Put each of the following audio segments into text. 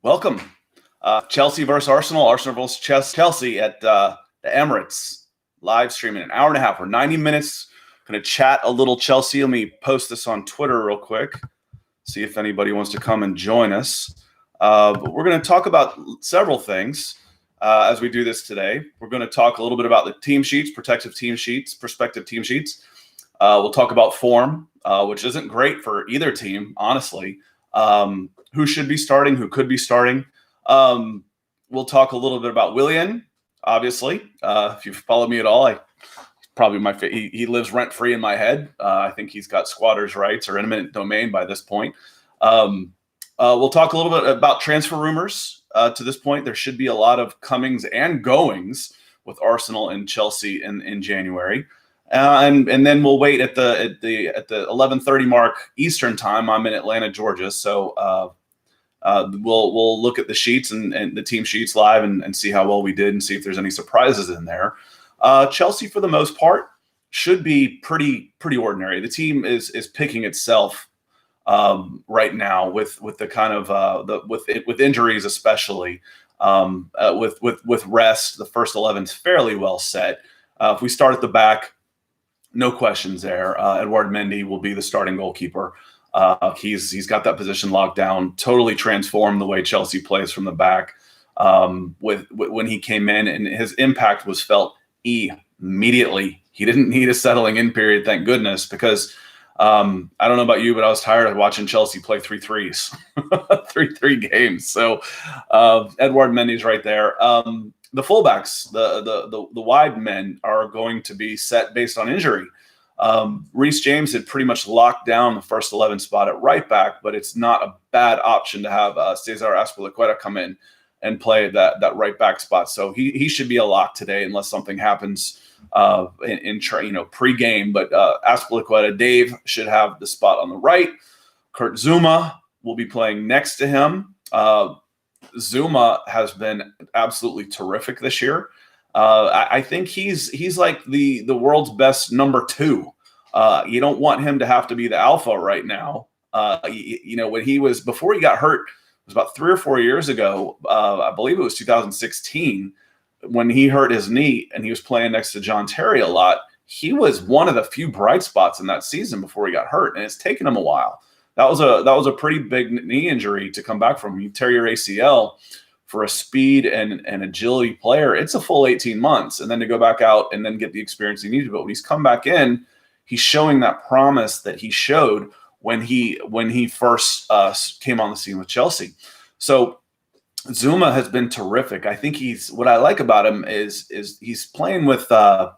Welcome. Chelsea versus Arsenal. Arsenal versus Chelsea at the Emirates. Live streaming an hour and a half or 90 minutes. Going to chat a little Chelsea. Let me post this on Twitter real quick. See if anybody wants to come and join us. But we're going to talk about several things as we do this today. We're going to talk a little bit about the team sheets, prospective team sheets. We'll talk about form, which isn't great for either team, honestly. Who should be starting, who could be starting. We'll talk a little bit about Willian, obviously. If you've followed me at all, he lives rent-free in my head. I think he's got squatters' rights or eminent domain by this point. We'll talk a little bit about transfer rumors. To this point, there should be a lot of comings and goings with Arsenal and Chelsea in January. And then we'll wait at the 11:30 mark Eastern time. I'm in Atlanta, Georgia, so we'll look at the sheets and the team sheets live and see how well we did and see if there's any surprises in there. Chelsea, for the most part, should be pretty ordinary. The team is picking itself right now with the kind of with injuries, especially with rest. The first 11 is fairly well set. If we start at the back. No questions there. Edouard Mendy will be the starting goalkeeper. He's got that position locked down. Totally transformed the way Chelsea plays from the back. When he came in, and his impact was felt immediately. He didn't need a settling in period, thank goodness, because I don't know about you, but I was tired of watching Chelsea play 3-3s, 3-3 games. So Edouard Mendy's right there. The fullbacks, the wide men are going to be set based on injury. Reece James had pretty much locked down the first 11 spot at right back, but it's not a bad option to have Cesar Azpilicueta come in and play that right back spot. So he should be a lock today unless something happens pre-game. But Azpilicueta, Dave should have the spot on the right. Kurt Zuma will be playing next to him. Zuma has been absolutely terrific this year. I think he's like the world's best number two. You don't want him to have to be the alpha right now. When before he got hurt, it was about 3 or 4 years ago. I believe it was 2016 when he hurt his knee and he was playing next to John Terry a lot. He was one of the few bright spots in that season before he got hurt, and it's taken him a while. That was a pretty big knee injury to come back from. You tear your ACL for a speed and agility player, it's a full 18 months. And then to go back out and then get the experience he needed. But when he's come back in, he's showing that promise that he showed when he first came on the scene with Chelsea. So Zuma has been terrific. I think what I like about him is he's playing with not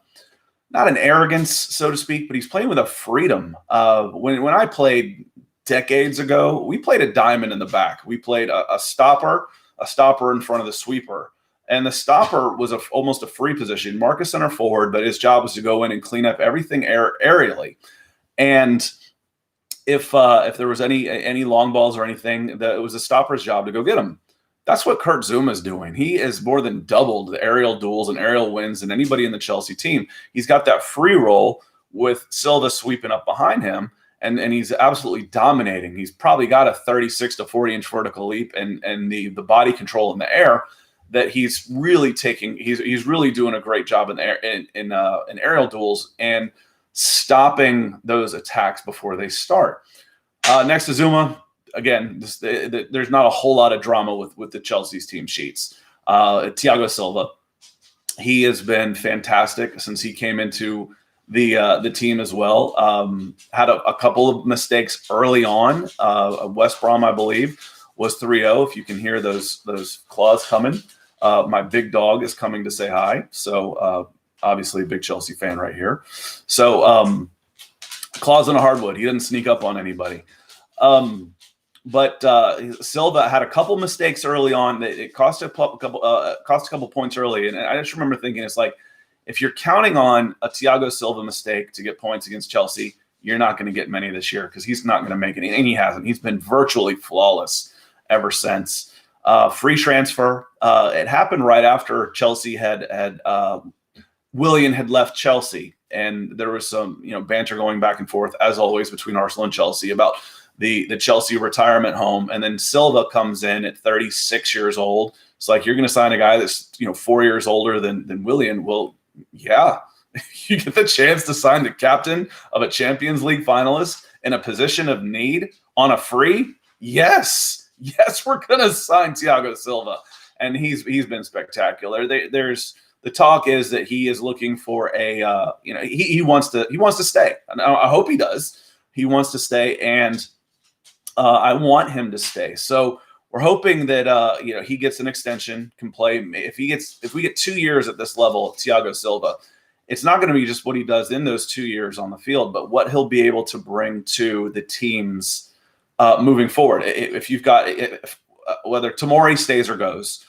an arrogance, so to speak, but he's playing with a freedom. When I played decades ago, we played a diamond in the back. We played a stopper in front of the sweeper. And the stopper was almost a free position. Marcus center forward, but his job was to go in and clean up everything aerially. And if there was any long balls or anything, it was the stopper's job to go get them. That's what Kurt Zuma is doing. He has more than doubled the aerial duels and aerial wins than anybody in the Chelsea team. He's got that free roll with Silva sweeping up behind him. And he's absolutely dominating. He's probably got a 36 to 40-inch vertical leap and the body control in the air that he's really taking. He's really doing a great job in aerial duels and stopping those attacks before they start. Next to Zuma, again, there's not a whole lot of drama with the Chelsea's team sheets. Thiago Silva, he has been fantastic since he came into the team as well. Had a couple of mistakes early on. West Brom, I believe, was 3-0. If you can hear those claws coming. My big dog is coming to say hi. So obviously a big Chelsea fan right here. So claws on a hardwood. He didn't sneak up on anybody. But Silva had a couple mistakes early on. It cost a couple points early. And I just remember thinking, it's like, if you're counting on a Thiago Silva mistake to get points against Chelsea, you're not going to get many this year because he's not going to make any. And he hasn't. He's been virtually flawless ever since. Free transfer. It happened right after Chelsea Willian had left Chelsea. And there was some banter going back and forth, as always, between Arsenal and Chelsea about the Chelsea retirement home, and then Silva comes in at 36 years old. It's like, you're going to sign a guy that's 4 years older than Willian. Well, yeah, you get the chance to sign the captain of a Champions League finalist in a position of need on a free. Yes, we're going to sign Thiago Silva, and he's been spectacular. There's the talk is that he is looking for a he wants to stay, and I hope he does. He wants to stay, and I want him to stay. So we're hoping that he gets an extension, can play. If we get 2 years at this level, Thiago Silva, it's not going to be just what he does in those 2 years on the field, but what he'll be able to bring to the teams moving forward. If you've got whether Tomori stays or goes,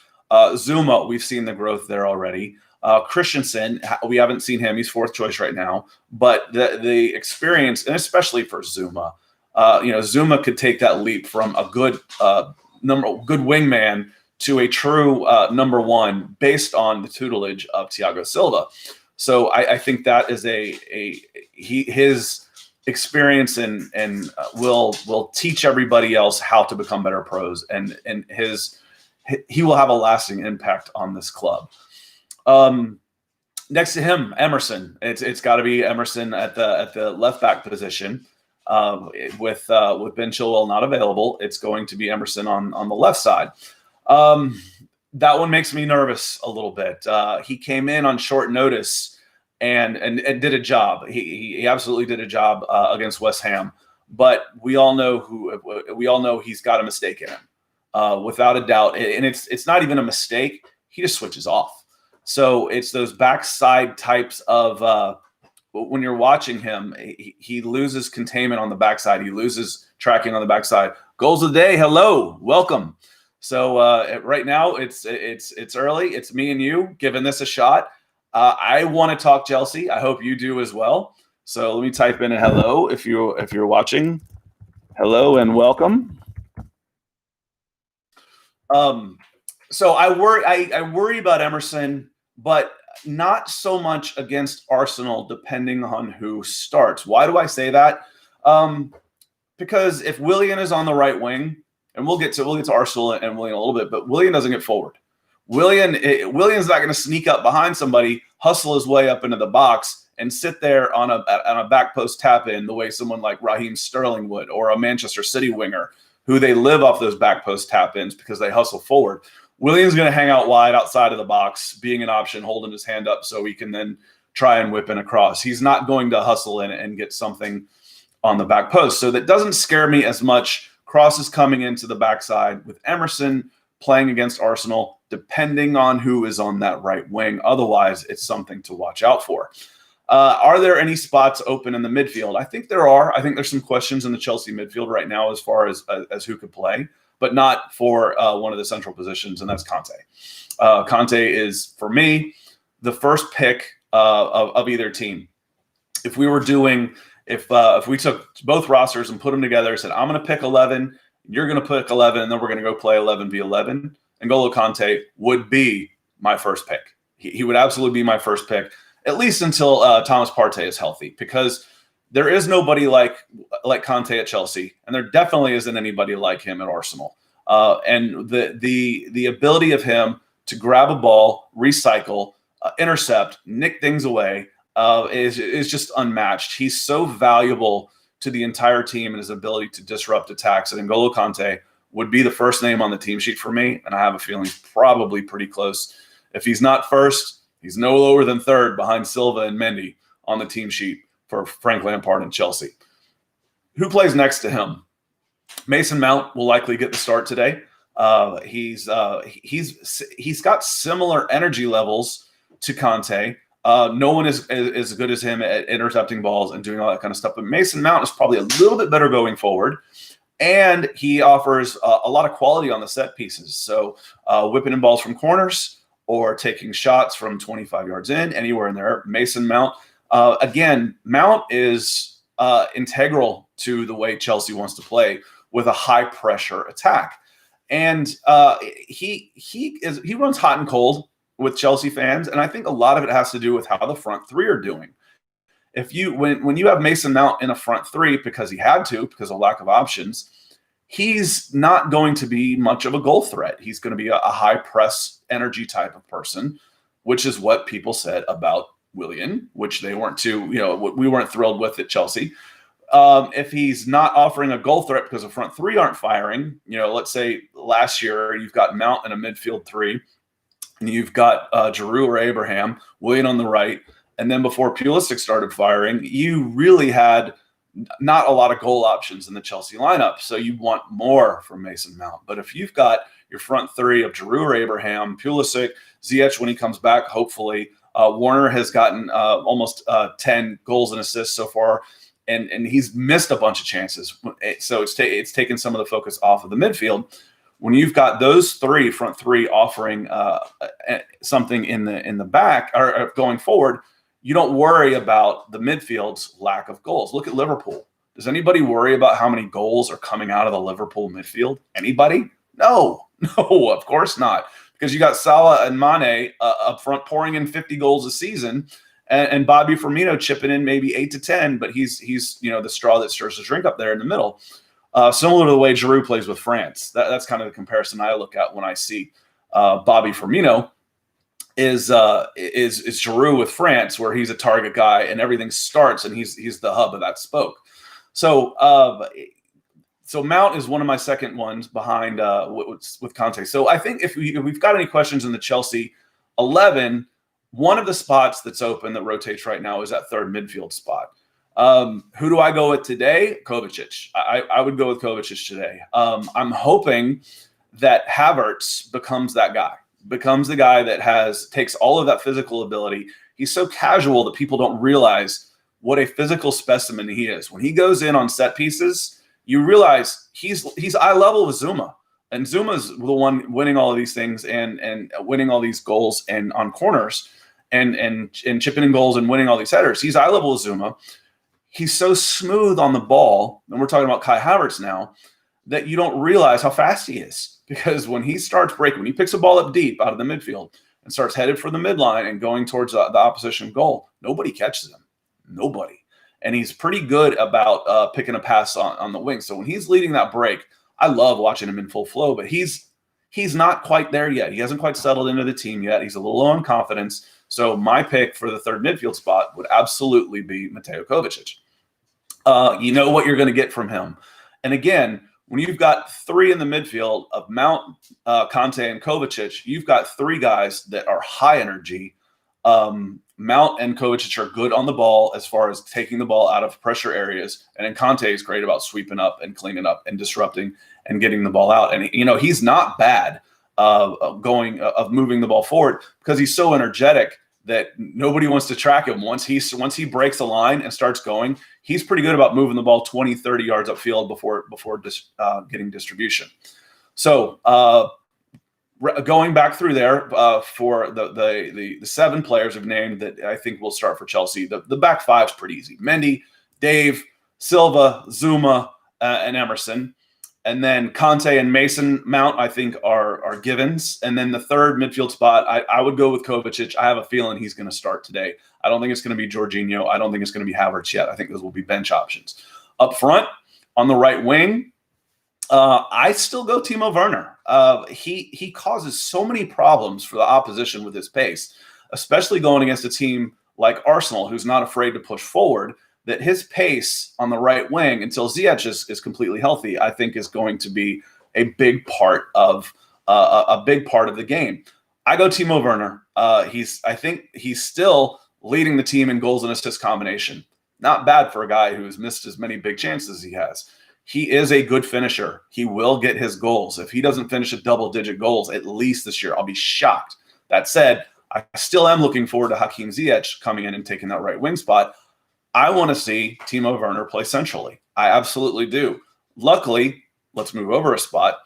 Zuma, we've seen the growth there already. Christensen, we haven't seen him; he's fourth choice right now. But the experience, and especially for Zuma, Zuma could take that leap from a good wingman to a true number one based on the tutelage of Thiago Silva. So I think that is his experience and will teach everybody else how to become better pros, and he will have a lasting impact on this club. Next to him, Emerson. It's got to be Emerson at the left back position. With Ben Chilwell not available, it's going to be Emerson on the left side. That one makes me nervous a little bit. He came in on short notice and did a job. He absolutely did a job against West Ham. But we all know he's got a mistake in him, without a doubt. And it's not even a mistake. He just switches off. So it's those backside types of when you're watching him, he loses containment on the backside. He loses tracking on the backside. Goals of the day. Hello, welcome. So right now it's early. It's me and you giving this a shot. I want to talk Chelsea. I hope you do as well. So let me type in a hello if you're watching. Hello and welcome. So I worry about Emerson, but not so much against Arsenal, depending on who starts. Why do I say that? Because if Willian is on the right wing, and we'll get to Arsenal and Willian a little bit, but Willian doesn't get forward. Willian's not going to sneak up behind somebody, hustle his way up into the box, and sit there on a back post tap in the way someone like Raheem Sterling would, or a Manchester City winger, who they live off those back post tap ins because they hustle forward. Willian's going to hang out wide outside of the box, being an option, holding his hand up so he can then try and whip in across. He's not going to hustle in and get something on the back post. So that doesn't scare me as much. Crosses coming into the backside with Emerson playing against Arsenal, depending on who is on that right wing. Otherwise, it's something to watch out for. Are there any spots open in the midfield? I think there are. I think there's some questions in the Chelsea midfield right now as far as who could play, but not for one of the central positions, and that's Conte. Conte is, for me, the first pick of either team. If we were doing, if we took both rosters and put them together and said, I'm going to pick 11, you're going to pick 11, and then we're going to go play 11v11, N'Golo Conte would be my first pick. He would absolutely be my first pick, at least until Thomas Partey is healthy, because there is nobody like Conte at Chelsea, and there definitely isn't anybody like him at Arsenal. And the ability of him to grab a ball, recycle, intercept, nick things away is just unmatched. He's so valuable to the entire team and his ability to disrupt attacks. And N'Golo Conte would be the first name on the team sheet for me, and I have a feeling he's probably pretty close. If he's not first, he's no lower than third behind Silva and Mendy on the team sheet for Frank Lampard and Chelsea. Who plays next to him? Mason Mount will likely get the start today. He's got similar energy levels to Conte. No one is as good as him at intercepting balls and doing all that kind of stuff. But Mason Mount is probably a little bit better going forward. And he offers a lot of quality on the set pieces. So whipping in balls from corners or taking shots from 25 yards in, anywhere in there. Mason Mount. Again, Mount is integral to the way Chelsea wants to play with a high-pressure attack. And he runs hot and cold with Chelsea fans, and I think a lot of it has to do with how the front three are doing. If you when you have Mason Mount in a front three because he had to because of lack of options, he's not going to be much of a goal threat. He's going to be a high press energy type of person, which is what people said about Willian, which they weren't too, we weren't thrilled with at Chelsea. If he's not offering a goal threat because the front three aren't firing, let's say last year you've got Mount in a midfield three, and you've got Giroud or Abraham, Willian on the right, and then before Pulisic started firing, you really had not a lot of goal options in the Chelsea lineup. So you want more from Mason Mount. But if you've got your front three of Giroud or Abraham, Pulisic, Ziyech when he comes back, hopefully, Warner has gotten almost 10 goals and assists so far, and he's missed a bunch of chances. So it's taken some of the focus off of the midfield. When you've got those front three offering something in the back or going forward, you don't worry about the midfield's lack of goals. Look at Liverpool. Does anybody worry about how many goals are coming out of the Liverpool midfield? Anybody? No, of course not. Because you got Salah and Mane up front pouring in 50 goals a season, and Bobby Firmino chipping in maybe 8 to 10, but he's the straw that stirs the drink up there in the middle. Similar to the way Giroud plays with France. That's kind of the comparison I look at when I see Bobby Firmino. Is Giroud with France, where he's a target guy and everything starts and he's the hub of that spoke. So Mount is one of my second ones behind with Conte. So I think if we've got any questions in the Chelsea 11, one of the spots that's open that rotates right now is that third midfield spot. Who do I go with today? Kovacic. I would go with Kovacic today. I'm hoping that Havertz becomes that guy. Becomes the guy that takes all of that physical ability. He's so casual that people don't realize what a physical specimen he is. When he goes in on set pieces, you realize he's eye level with Zuma. And Zuma's the one winning all of these things and winning all these goals and on corners and chipping in goals and winning all these headers. He's eye level with Zuma. He's so smooth on the ball, and we're talking about Kai Havertz now, that you don't realize how fast he is. Because when he starts breaking, when he picks a ball up deep out of the midfield and starts headed for the midline and going towards the opposition goal, nobody catches him. Nobody. And he's pretty good about picking a pass on the wing. So when he's leading that break, I love watching him in full flow, but he's not quite there yet. He hasn't quite settled into the team yet. He's a little low on confidence. So my pick for the third midfield spot would absolutely be Mateo Kovacic. You know what you're going to get from him. And again, when you've got three in the midfield of Mount, Conte, and Kovacic, you've got three guys that are high energy. Mount and Kovacic are good on the ball as far as taking the ball out of pressure areas. And then Conte is great about sweeping up and cleaning up and disrupting and getting the ball out. And, he's not bad of moving the ball forward because he's so energetic that nobody wants to track him. Once he breaks a line and starts going, he's pretty good about moving the ball 20, 30 yards upfield before getting distribution. So going back through there for the seven players I've named that I think will start for Chelsea, the back five is pretty easy. Mendy, Dave, Silva, Zuma, and Emerson. And then Conte and Mason Mount, I think, are givens. And then the third midfield spot, I would go with Kovacic. I have a feeling he's going to start today. I don't think it's going to be Jorginho. I don't think it's going to be Havertz yet. I think those will be bench options. Up front, on the right wing, I still go Timo Werner. He causes so many problems for the opposition with his pace, especially going against a team like Arsenal, who's not afraid to push forward. That his pace on the right wing until Ziyech is completely healthy, I think is going to be a big part of the game. I go Timo Werner. I think he's still leading the team in goals and assist combination. Not bad for a guy who has missed as many big chances as he has. He is a good finisher. He will get his goals. If he doesn't finish at double-digit goals at least this year, I'll be shocked. That said, I still am looking forward to Hakim Ziyech coming in and taking that right wing spot. I want to see Timo Werner play centrally. I absolutely do. Luckily, let's move over a spot.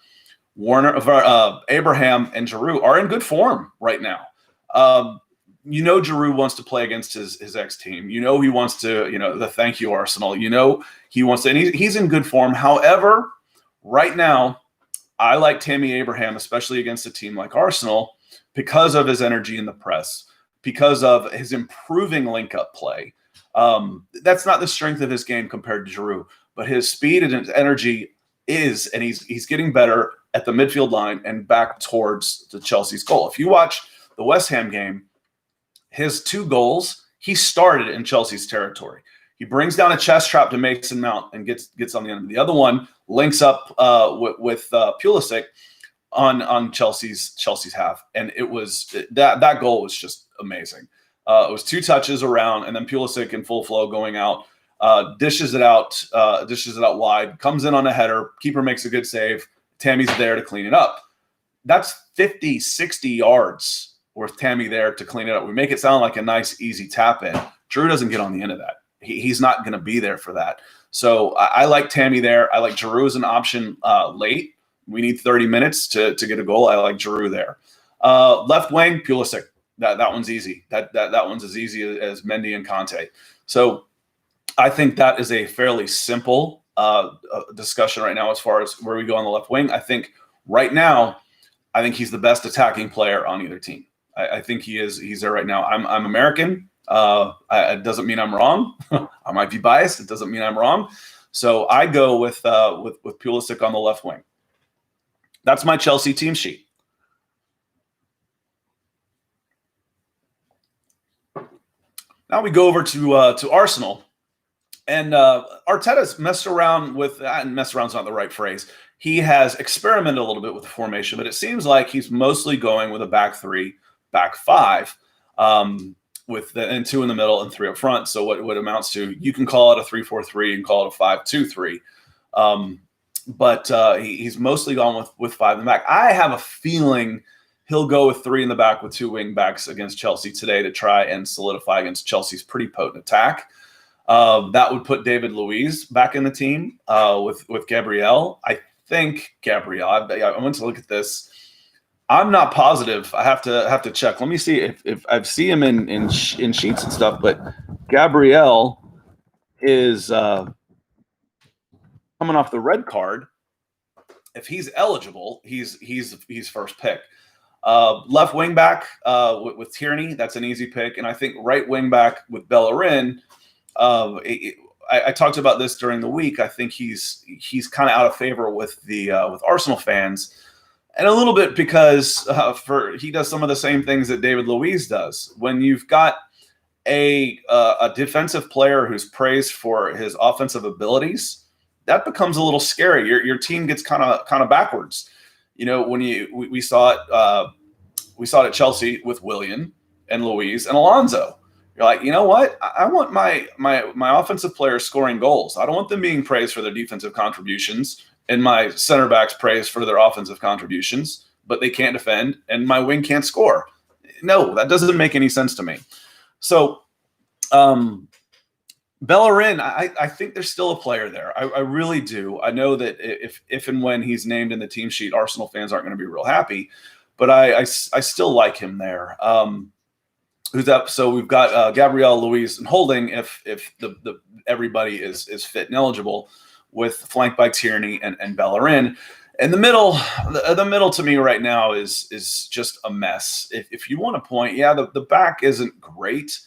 Abraham and Giroud are in good form right now. Giroud wants to play against his ex-team. He wants to, the thank you Arsenal. He wants to, and he's in good form. However, right now, I like Tammy Abraham, especially against a team like Arsenal, because of his energy in the press, because of his improving link-up play. That's not the strength of his game compared to Giroud, but his speed and his energy is, and he's getting better at the midfield line and back towards the Chelsea's goal. If you watch the West Ham game, his 2 goals, he started in Chelsea's territory. He brings down a chest trap to Mason Mount and gets on the end. The other one links up with Pulisic on Chelsea's half, and it was that goal was just amazing. It was 2 touches around, and then Pulisic in full flow going out, dishes it out wide, comes in on a header. Keeper makes a good save. Tammy's there to clean it up. That's 50, 60 yards with Tammy there to clean it up. We make it sound like a nice, easy tap in. Drew doesn't get on the end of that. He's not going to be there for that. So I like Tammy there. I like Giroud as an option late. We need 30 minutes to get a goal. I like Giroud there. Left wing, Pulisic. That one's easy. That one's as easy as Mendy and Conte. So I think that is a fairly simple discussion right now as far as where we go on the left wing. I think right now, I think he's the best attacking player on either team. I think he is. He's there right now. I'm American. It doesn't mean I'm wrong. I might be biased. It doesn't mean I'm wrong. So I go with Pulisic on the left wing. That's my Chelsea team sheet. Now we go over to Arsenal, and Arteta's messed around with. Messed around's not the right phrase. He has experimented a little bit with the formation, but it seems like he's mostly going with a back 3, back 5, and 2 in the middle and 3 up front. So what amounts to, you can call it a 3-4-3 and call it a 5-2-3. But he's mostly gone with 5 in the back. I have a feeling he'll go with 3 in the back with 2 wing backs against Chelsea today to try and solidify against Chelsea's pretty potent attack. That would put David Luiz back in the team with Gabriel. I think Gabriel. I went to look at this. I'm not positive. I have to check. Let me see if I see him in sheets and stuff. But Gabriel is coming off the red card. If he's eligible, he's first pick. Left wing back with Tierney, that's an easy pick, and I think right wing back with Bellerin. I talked about this during the week. I think he's kind of out of favor with Arsenal fans, and a little bit because he does some of the same things that David Luiz does. When you've got a defensive player who's praised for his offensive abilities, that becomes a little scary. Your team gets kind of backwards. You know, when we saw it at Chelsea with Willian and Luiz and Alonso. You're like, you know what? I want my offensive players scoring goals. I don't want them being praised for their defensive contributions and my center backs praised for their offensive contributions, but they can't defend and my wing can't score. No, that doesn't make any sense to me. So Bellerin, I think there's still a player there. I really do. I know that if and when he's named in the team sheet, Arsenal fans aren't going to be real happy, but I still like him there. Who's up? So we've got Gabriel, Luiz, and Holding if the everybody is fit and eligible, with flanked by Tierney and Bellerin. And the middle to me right now is just a mess. If you want to point, yeah, the back isn't great,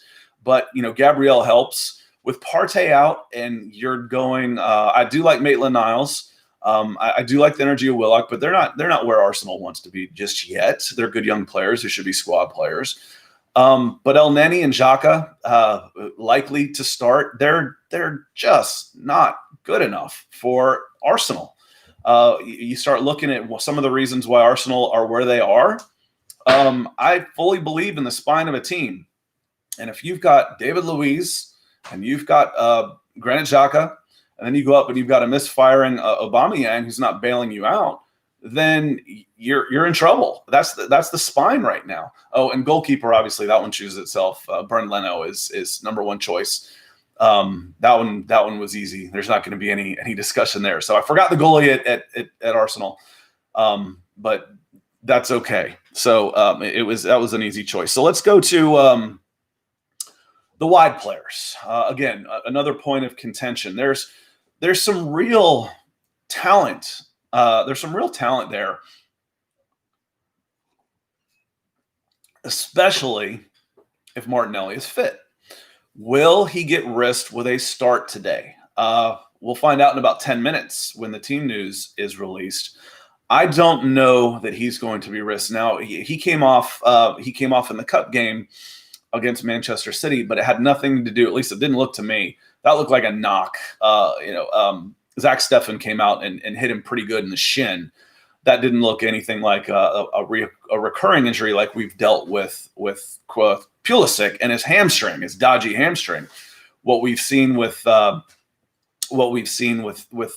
but you know Gabriel helps. With Partey out, and you're going. I do like Maitland-Niles. I do like the energy of Willock, but they're not where Arsenal wants to be just yet. They're good young players who should be squad players. But El Neni and Xhaka likely to start. They're just not good enough for Arsenal. You start looking at some of the reasons why Arsenal are where they are. I fully believe in the spine of a team, and if you've got David Luiz and you've got Granit Xhaka, and then you go up and you've got a misfiring Aubameyang who's not bailing you out, then you're in trouble. That's the spine right now. Oh, and goalkeeper, obviously that one chooses itself. Bernd Leno is number one choice. That one was easy. There's not going to be any discussion there. So I forgot the goalie at Arsenal, but that's okay. So that was an easy choice. So let's go to the wide players. Again, another point of contention. There's some real talent. There's some real talent there, especially if Martinelli is fit. Will he get risked with a start today? We'll find out in about 10 minutes when the team news is released. I don't know that he's going to be risked. Now he came off. He came off in the cup game against Manchester City, but it had nothing to do. At least it didn't look to me. That looked like a knock. Zach Steffen came out and hit him pretty good in the shin. That didn't look anything like a recurring injury like we've dealt with Pulisic and his hamstring, his dodgy hamstring. What we've seen with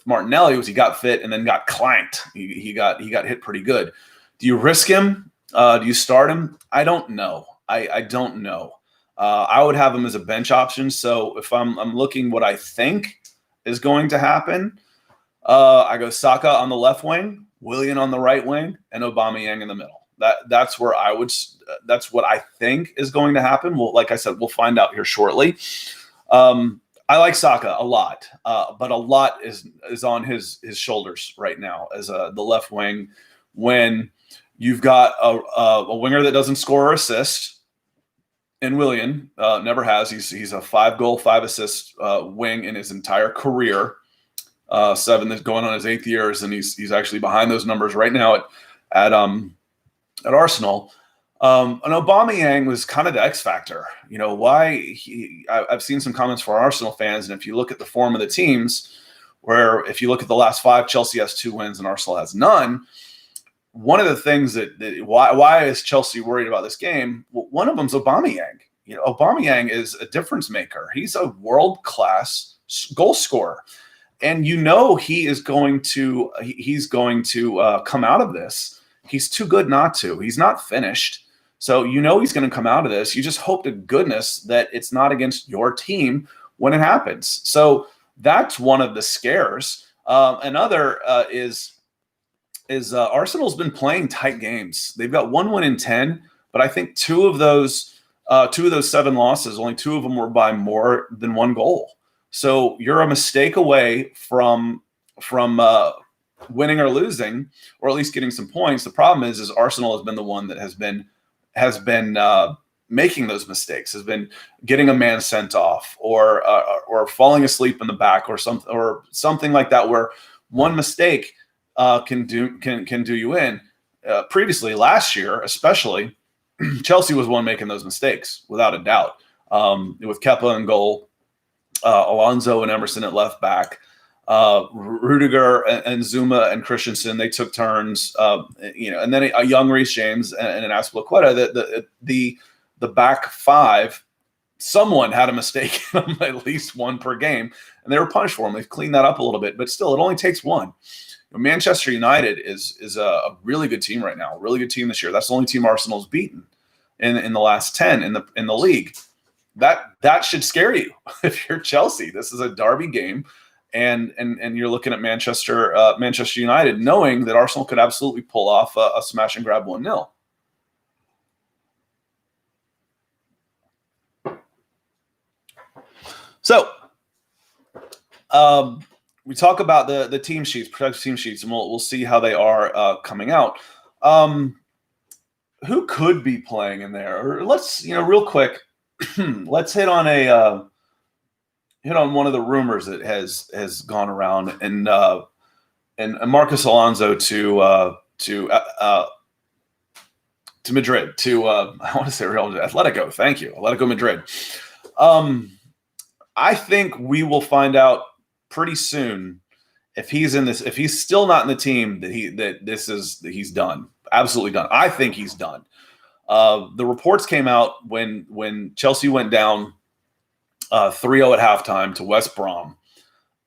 Martinelli was he got fit and then got clanked. He got hit pretty good. Do you risk him? Do you start him? I don't know. I don't know. I would have him as a bench option. So if I'm looking what I think is going to happen, I go Saka on the left wing, Willian on the right wing, and Aubameyang in the middle. That's where I would. That's what I think is going to happen. Well, like I said, we'll find out here shortly. I like Saka a lot, but a lot is on his shoulders right now as the left wing. When you've got a winger that doesn't score or assist, and Willian never has. He's a 5-goal, 5-assist wing in his entire career. 7 that's going on his 8th years, and he's actually behind those numbers right now at Arsenal. And Aubameyang was kind of the X factor. You know why? I've seen some comments for Arsenal fans, and if you look at the form of the teams, where if you look at the last 5, Chelsea has 2 wins and Arsenal has none. One of the things why is Chelsea worried about this game? Well, one of them's Aubameyang. You know, Aubameyang is a difference maker. He's a world-class goal scorer. And you know he's going to come out of this. He's too good not to. He's not finished. So you know he's going to come out of this. You just hope to goodness that it's not against your team when it happens. So that's one of the scares. Another is Arsenal's been playing tight games. They've got 1 win in 10, but I think 2 of those 7 losses, only 2 of them were by more than 1 goal. So you're a mistake away from winning or losing, or at least getting some points. The problem is Arsenal has been the one that has been making those mistakes, has been getting a man sent off, or falling asleep in the back, or something like that, where one mistake can do you in. Previously, last year especially, Chelsea was one making those mistakes without a doubt. With Kepa in goal. Alonso and Emerson at left back, Rudiger and Zuma and Christensen, they took turns, and then a young Reece James and an Azpilicueta. The back 5, someone had a mistake in them, at least 1 per game, and they were punished for them. They've cleaned that up a little bit, but still, it only takes 1. Manchester United is a really good team right now, a really good team this year. That's the only team Arsenal's beaten in the last 10 in the league. That should scare you if you're Chelsea. This is a derby game, and you're looking at Manchester United, knowing that Arsenal could absolutely pull off a smash and grab 1-0. So we talk about the team sheets, protective team sheets, and we'll see how they are coming out. Who could be playing in there? Or let's real quick. Let's hit on one of the rumors that has gone around, and Marcus Alonso to Madrid, to I want to say Real Atletico. Thank you, Atletico Madrid. I think we will find out pretty soon if he's in this. If he's still not in the team, that he's done, absolutely done. I think he's done. The reports came out when Chelsea went down 3-0 at halftime to West Brom,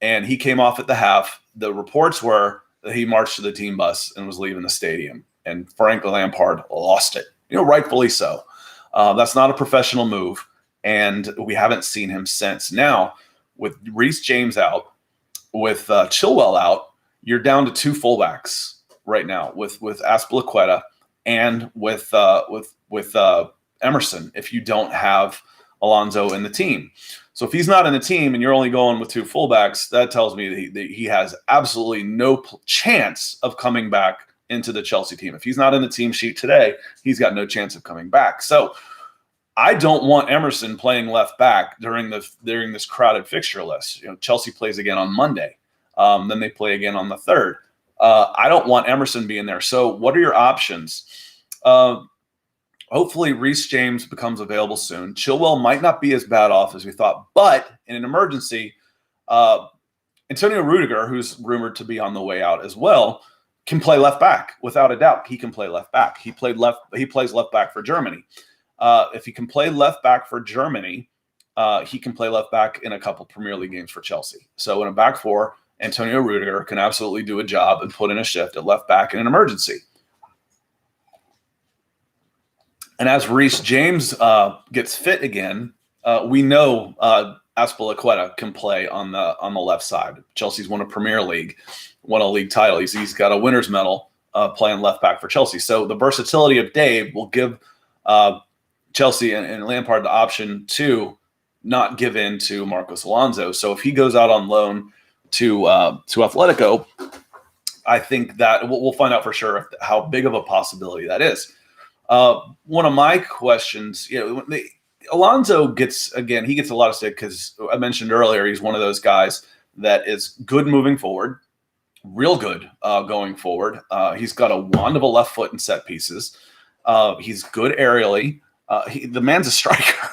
and he came off at the half. The reports were that he marched to the team bus and was leaving the stadium, and Frank Lampard lost it. Rightfully so. That's not a professional move, and we haven't seen him since. Now, with Reece James out, with Chilwell out, you're down to 2 fullbacks right now with Azpilicueta and with Emerson, if you don't have Alonso in the team. So if he's not in the team and you're only going with 2 fullbacks, that tells me that he has absolutely no chance of coming back into the Chelsea team. If he's not in the team sheet today, he's got no chance of coming back. So I don't want Emerson playing left back during this crowded fixture list. Chelsea plays again on Monday. Then they play again on the 3rd. I don't want Emerson being there. So what are your options? Hopefully Reece James becomes available soon. Chilwell might not be as bad off as we thought, but in an emergency, Antonio Rudiger, who's rumored to be on the way out as well, can play left back without a doubt. He can play left back. He plays left back for Germany. If he can play left back for Germany, he can play left back in a couple Premier League games for Chelsea. So in a back four, Antonio Rudiger can absolutely do a job and put in a shift at left back in an emergency. And as Reece James gets fit again, we know Azpilicueta can play on the left side. Chelsea's won a Premier League, won a league title. He's got a winner's medal playing left back for Chelsea. So the versatility of Dave will give Chelsea and Lampard the option to not give in to Marcos Alonso. So if he goes out on loan to Atletico, I think that we'll find out for sure how big of a possibility that is. One of my questions, Alonso gets a lot of stick because I mentioned earlier he's one of those guys that is good moving forward, real good going forward. He's got a wand of a left foot in set pieces. He's good aerially. The man's a striker.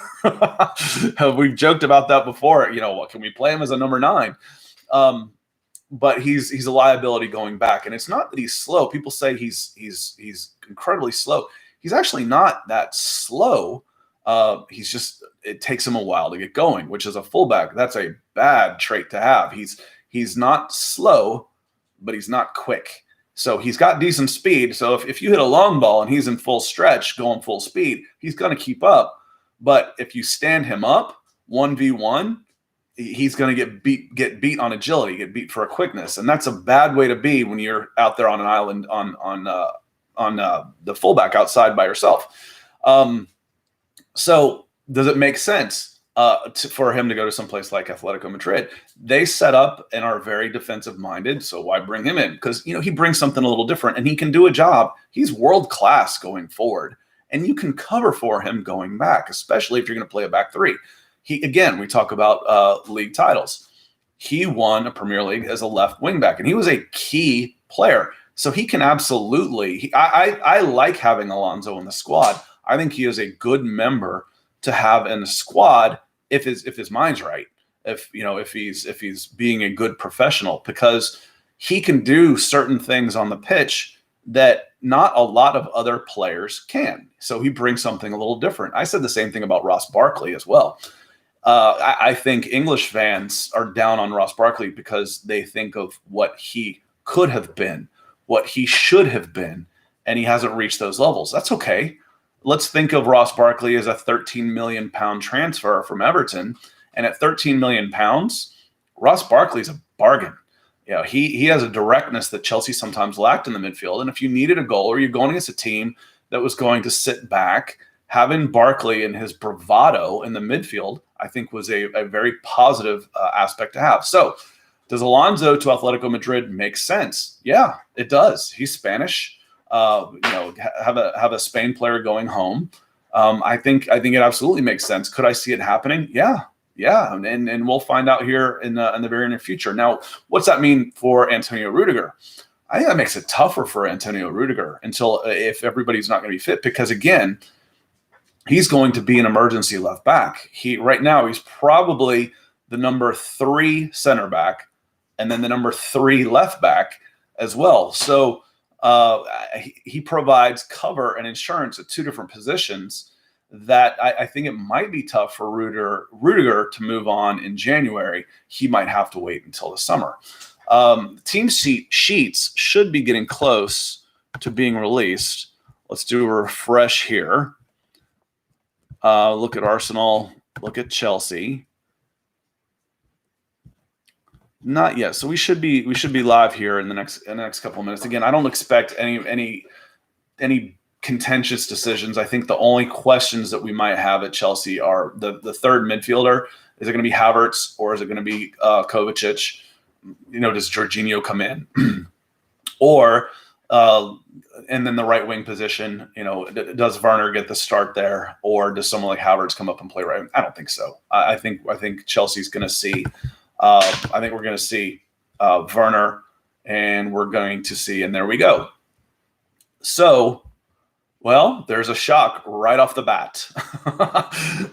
We've joked about that before. What can we play him as a number 9? But he's a liability going back, and it's not that he's slow. People say he's incredibly slow. He's actually not that slow. It takes him a while to get going, which is a fullback. That's a bad trait to have. He's not slow, but he's not quick. So he's got decent speed. So if you hit a long ball and he's in full stretch, going full speed, he's going to keep up. But if you stand him up 1v1, he's going to get beat on agility, get beat for a quickness, and that's a bad way to be when you're out there on an island on the fullback outside by yourself. So does it make sense for him to go to someplace like Atletico Madrid? They set up and are very defensive minded. So why bring him in? Because he brings something a little different and he can do a job. He's world class going forward, and you can cover for him going back, especially if you're going to play a back three. We talk about league titles. He won a Premier League as a left wing back, and he was a key player. So he can absolutely. I like having Alonso in the squad. I think he is a good member to have in the squad if his mind's right. If he's being a good professional, because he can do certain things on the pitch that not a lot of other players can. So he brings something a little different. I said the same thing about Ross Barkley as well. I think English fans are down on Ross Barkley because they think of what he could have been, what he should have been, and he hasn't reached those levels. That's okay. Let's think of Ross Barkley as a £13 million transfer from Everton. And at £13 million, Ross Barkley's a bargain. He has a directness that Chelsea sometimes lacked in the midfield. And if you needed a goal or you're going against a team that was going to sit back, having Barkley and his bravado in the midfield, I think was a very positive aspect to have. So does Alonso to Atletico Madrid make sense? Yeah, it does. He's Spanish. Have a Spain player going home. I think it absolutely makes sense. Could I see it happening? Yeah. And we'll find out here in the very near future. Now, what's that mean for Antonio Rudiger? I think that makes it tougher for Antonio Rudiger if everybody's not going to be fit, because again, he's going to be an emergency left back. Right now he's probably the number 3 center back, and then the number 3 left back as well. So he provides cover and insurance at 2 different positions that I think it might be tough for Rudiger to move on in January. He might have to wait until the summer. Team sheets should be getting close to being released. Let's do a refresh here. Look at Arsenal. Look at Chelsea. Not yet. So we should be live here in the next couple of minutes. Again, I don't expect any contentious decisions. I think the only questions that we might have at Chelsea are the third midfielder. Is it going to be Havertz or is it going to be Kovacic? Does Jorginho come in? Or Uh, and then the right wing position, does Werner get the start there, or does someone like Havertz come up and play right? I don't think so. I think Chelsea's going to see. I think we're going to see Werner, and we're going to see, and there we go. So, well, there's a shock right off the bat.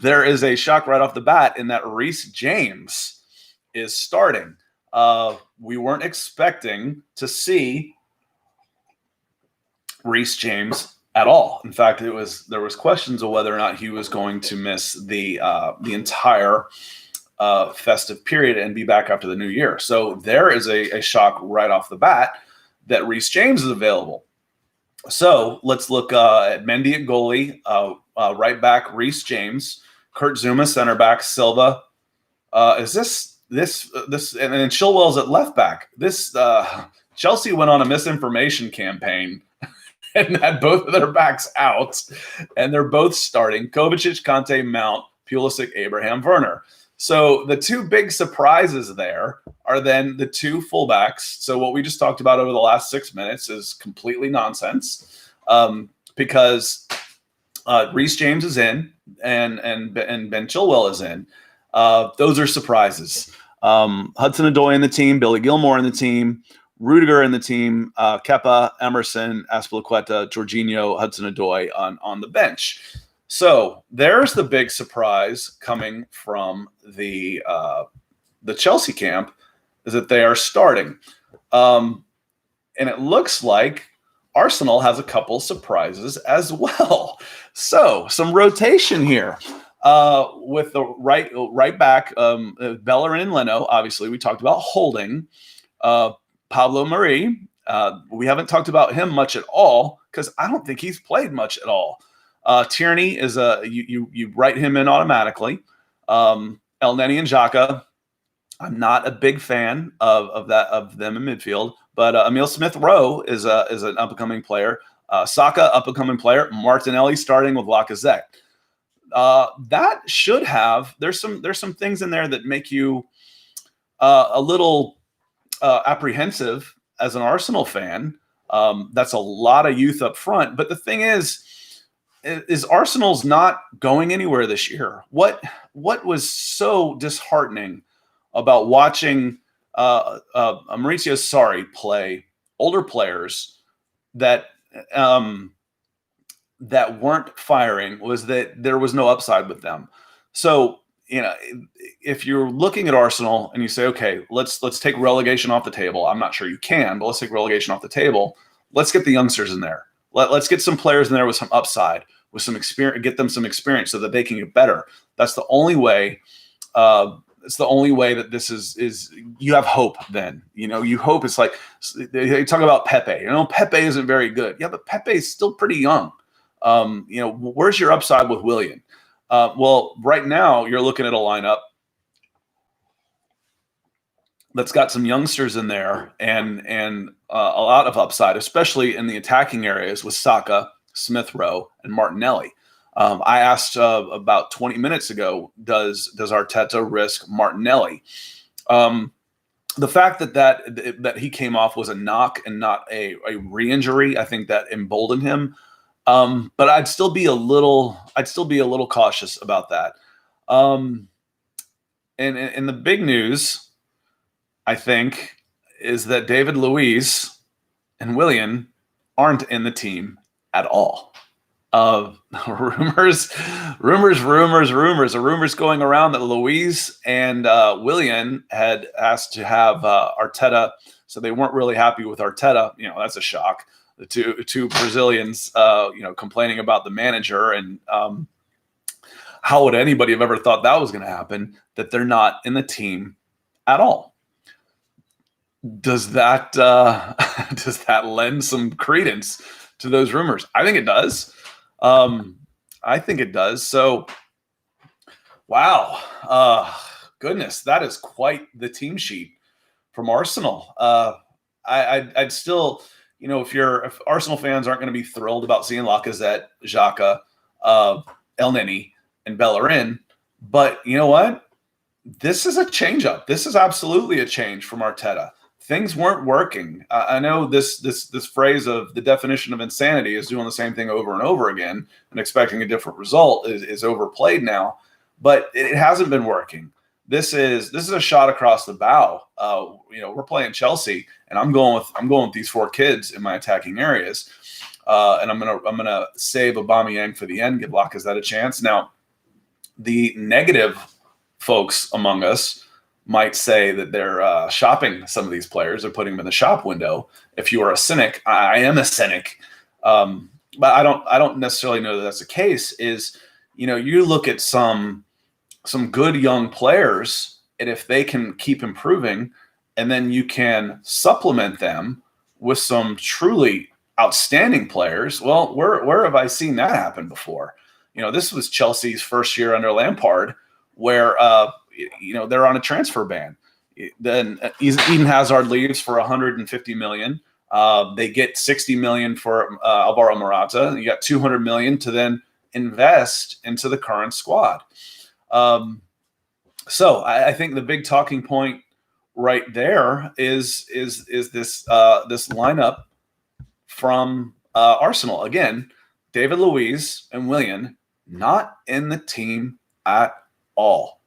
There is a shock right off the bat in that Reece James is starting. We weren't expecting to see Reece James at all. In fact, there was questions of whether or not he was going to miss the entire festive period and be back after the new year. So there is a shock right off the bat that Reece James is available. So let's look at Mendy at goalie, right back Reece James, Kurt Zuma center back, Silva. Is this and then Chilwell's at left back. This Chelsea went on a misinformation campaign and had both of their backs out, and they're both starting: Kovacic, Conte, Mount, Pulisic, Abraham, Werner. So the two big surprises there are then the two fullbacks. So what we just talked about over the last 6 minutes is completely nonsense, because Reece James is in and Ben Chilwell is in. Those are surprises. Hudson-Odoi in the team, Billy Gilmore in the team, Rudiger in the team, Kepa, Emerson, Azpilicueta, Jorginho, Hudson-Odoi on the bench. So there's the big surprise coming from the Chelsea camp, is that they are starting. And it looks like Arsenal has a couple surprises as well. So some rotation here. With the right back, Bellerin and Leno. Obviously, we talked about holding. Pablo Mari, we haven't talked about him much at all because I don't think he's played much at all. Tierney is you write him in automatically. El Neni and Xhaka, I'm not a big fan of them in midfield, but Emil Smith-Rowe is an up-and-coming player. Saka, up-and-coming player. Martinelli starting with Lacazette. That should have. There's some things in there that make you a little apprehensive as an Arsenal fan. That's a lot of youth up front. But the thing is Arsenal's not going anywhere this year. What was so disheartening about watching Maurizio Sarri play older players that weren't firing was that there was no upside with them. So, if you're looking at Arsenal and you say, okay, let's take relegation off the table. I'm not sure you can, but let's take relegation off the table. Let's get the youngsters in there. Let's get some players in there with some upside, with some experience, get them some experience so that they can get better. That's the only way. It's the only way that this is you have hope then. You hope. It's like they talk about Pepe. Pepe isn't very good. Yeah, but Pepe is still pretty young. Where's your upside with Willian? Well, right now you're looking at a lineup that's got some youngsters in there and a lot of upside, especially in the attacking areas with Saka, Smith-Rowe, and Martinelli. I asked about 20 minutes ago, does Arteta risk Martinelli? The fact that he came off was a knock and not a re-injury, I think that emboldened him. But I'd still be a little cautious about that. And the big news, I think, is that David Luiz and Willian aren't in the team at all. Rumors going around that Luiz and Willian had asked to have Arteta, so they weren't really happy with Arteta. That's a shock. The two Brazilians, complaining about the manager, and how would anybody have ever thought that was going to happen? That they're not in the team at all. Does that lend some credence to those rumors? I think it does. So, wow, goodness, that is quite the team sheet from Arsenal. I'd still. If Arsenal fans aren't going to be thrilled about seeing Lacazette, Xhaka, El Neni, and Bellerin, but you know what? This is a change up. This is absolutely a change from Arteta. things weren't working. I know this phrase of the definition of insanity is doing the same thing over and over again and expecting a different result is overplayed now, but it hasn't been working. This is a shot across the bow. We're playing Chelsea, and I'm going with these 4 kids in my attacking areas, and I'm gonna save Aubameyang for the end, give Lacazette a chance. Now, the negative folks among us might say that they're shopping some of these players or putting them in the shop window. If you are a cynic, I am a cynic, but I don't necessarily know that that's the case. You look at some good young players, and if they can keep improving, and then you can supplement them with some truly outstanding players. Well, where have I seen that happen before? This was Chelsea's first year under Lampard, where they're on a transfer ban. Then Eden Hazard leaves for 150 million. They get 60 million for Alvaro Morata. You got 200 million to then invest into the current squad. So I think the big talking point right there is this lineup from Arsenal. Again, David Luiz and Willian not in the team at all.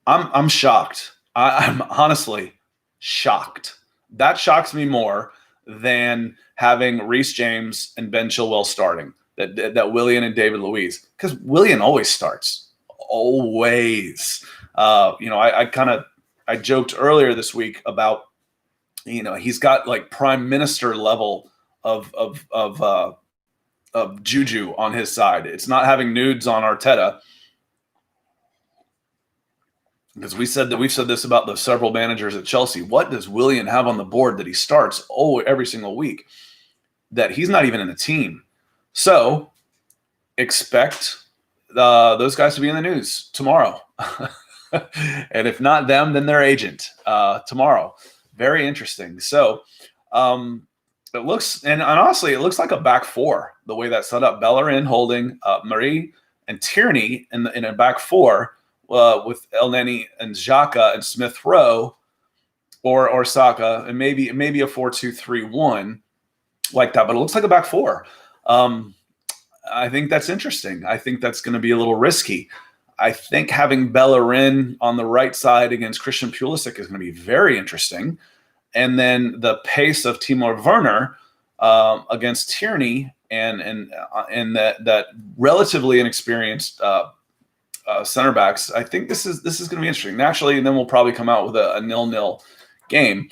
I'm shocked. I'm honestly shocked. That shocks me more than having Reece James and Ben Chilwell starting. That Willian and David Luiz, because Willian always starts. Always. I joked earlier this week about he's got like prime minister level of juju on his side. It's not having nudes on Arteta, because we've said this about the several managers at Chelsea. What does Willian have on the board that he starts every single week? That he's not even in the team. So expect those guys to be in the news tomorrow. And if not them, then their agent tomorrow. Very interesting. So it looks, and honestly, it looks like a back 4, the way that's set up. Bellerin holding Marie and Tierney in a back 4 with El Neni and Xhaka and Smith Rowe or Saka, and maybe a 4-2-3-1 like that. But it looks like a back 4. I think that's interesting. I think that's going to be a little risky. I think having Bellerin on the right side against Christian Pulisic is going to be very interesting. And then the pace of Timo Werner against Tierney and that relatively inexperienced center backs. I think this is going to be interesting. Naturally, and then we'll probably come out with a 0-0 game.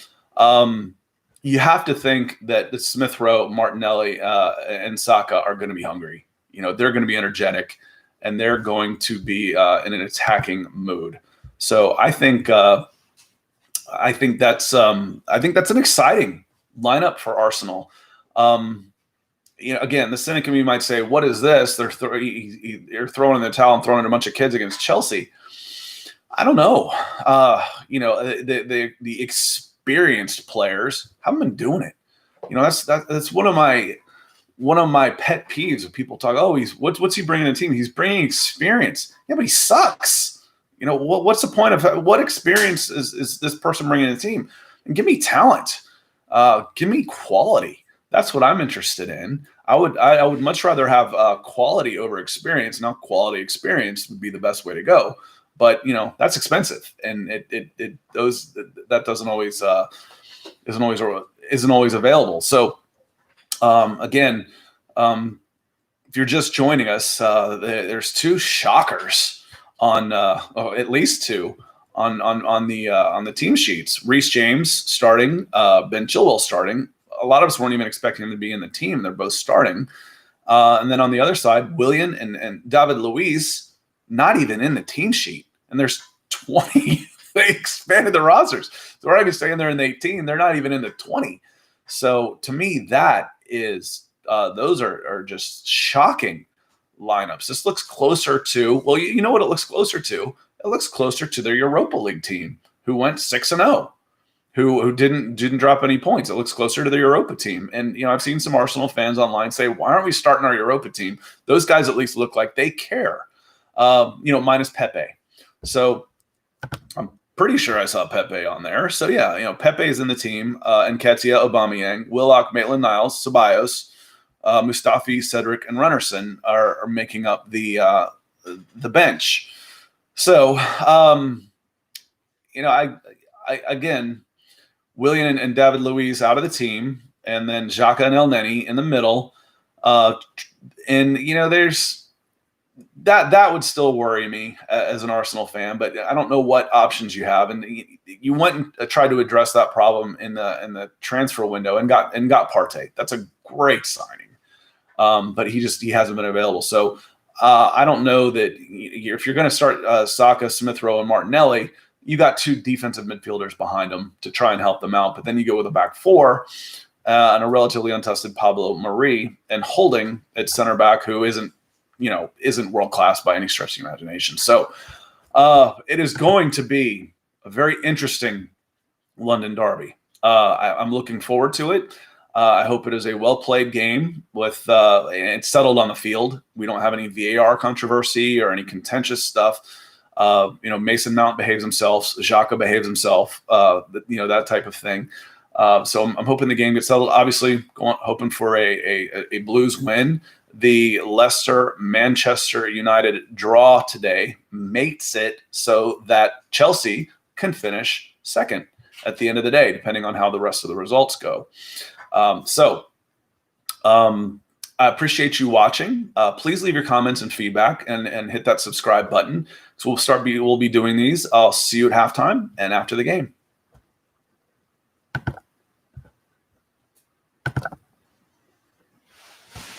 You have to think that the Smith Rowe, Martinelli, and Saka are going to be hungry. They're going to be energetic, and they're going to be in an attacking mood. So I think that's an exciting lineup for Arsenal. Again, the cynic in me might say, "What is this? They're throwing in the towel and throwing in a bunch of kids against Chelsea." I don't know. The experienced players haven't been doing it. That's one of my pet peeves of people talk. Oh, what's he bringing to the team? He's bringing experience. Yeah, but he sucks. What's the point of what experience is this person bringing to the team? And give me talent. Give me quality. That's what I'm interested in. I would much rather have quality over experience. Now, quality experience would be the best way to go. But that's expensive, and that doesn't always isn't always available. So again, if you're just joining us, there's 2 shockers on at least 2 on the team sheets. Reece James starting, Ben Chilwell starting. A lot of us weren't even expecting him to be in the team. They're both starting. And then on the other side, Willian and David Luiz not even in the team sheet. And there's 20. They expanded the rosters. So we're not even staying there in the 18. They're not even in the 20. So to me, that is those are just shocking lineups. This looks closer to, well, you know what it looks closer to? It looks closer to their Europa League team, who went 6-0, who didn't drop any points. It looks closer to the Europa team. And I've seen some Arsenal fans online say, why aren't we starting our Europa team? Those guys at least look like they care. Minus Pepe. So I'm pretty sure I saw Pepe on there. So yeah, Pepe is in the team, and Nketiah, Aubameyang, Willock, Maitland-Niles, Ceballos, Mustafi, Cedric, and Runnerson are making up the bench. So I again, Willian and David Luiz out of the team, and then Xhaka and El Neni in the middle. And there's that would still worry me as an Arsenal fan, but I don't know what options you have. And you went and tried to address that problem in the transfer window and got Partey. That's a great signing, but he hasn't been available. So I don't know that if you're going to start Saka, Smith Rowe, and Martinelli, you got two defensive midfielders behind them to try and help them out. But then you go with a back four and a relatively untested Pablo Mari and Holding at center back, who isn't world class by any stretch of the imagination. So it is going to be a very interesting London derby. I'm looking forward to it. I hope it is a well-played game with it's settled on the field. We don't have any VAR controversy or any contentious stuff. Mason Mount behaves himself. Xhaka behaves himself. That type of thing. So I'm hoping the game gets settled. Obviously, hoping for a Blues win. The Leicester-Manchester United draw today makes it so that Chelsea can finish second at the end of the day, depending on how the rest of the results go. I appreciate you watching. Please leave your comments and feedback and hit that subscribe button. So we'll be doing these. I'll see you at halftime and after the game.